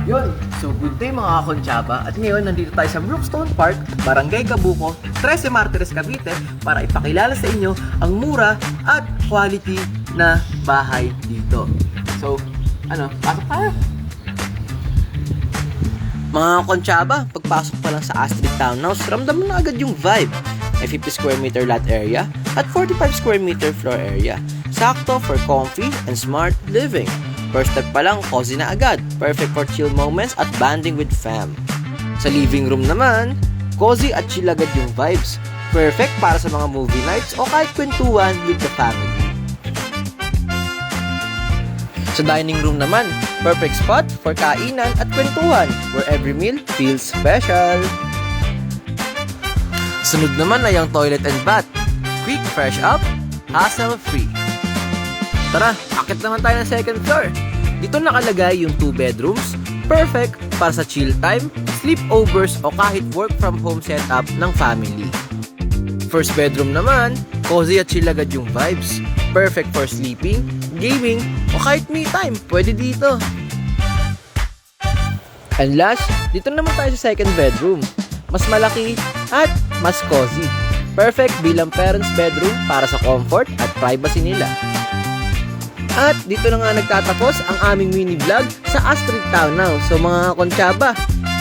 Yun, so good day mga kakonsyaba. At ngayon, nandito tayo sa Brookstone Park, Barangay Cabuco, 13 Martires, Cavite para ipakilala sa inyo ang mura at quality na bahay dito. So, pasok tayo. Mga kakonsyaba, pagpasok pa lang sa Astrid Townhouse, ramdam mo na agad yung vibe. May 50 square meter lot area at 45 square meter floor area. Sakto for comfy and smart living. First step pa lang, cozy na agad. Perfect for chill moments at banding with fam. Sa living room naman, cozy at chill agad yung vibes. Perfect para sa mga movie nights o kahit kwentuhan with the family. Sa dining room naman, perfect spot for kainan at kwentuhan where every meal feels special. Sunod naman ay ang toilet and bath. Quick fresh up, hassle-free. Tara, akit naman tayo ng second floor. Dito nakalagay yung 2 bedrooms, perfect para sa chill time, sleepovers o kahit work from home setup ng family. First bedroom naman, cozy at chill agad yung vibes. Perfect for sleeping, gaming o kahit me time, pwede dito. And last, dito naman tayo sa second bedroom. Mas malaki at mas cozy. Perfect bilang parents' bedroom para sa comfort at privacy nila. At dito na nga nagtatapos ang aming mini vlog sa Astrid Townhouse. So mga konsyaba,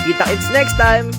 kita-kits next time!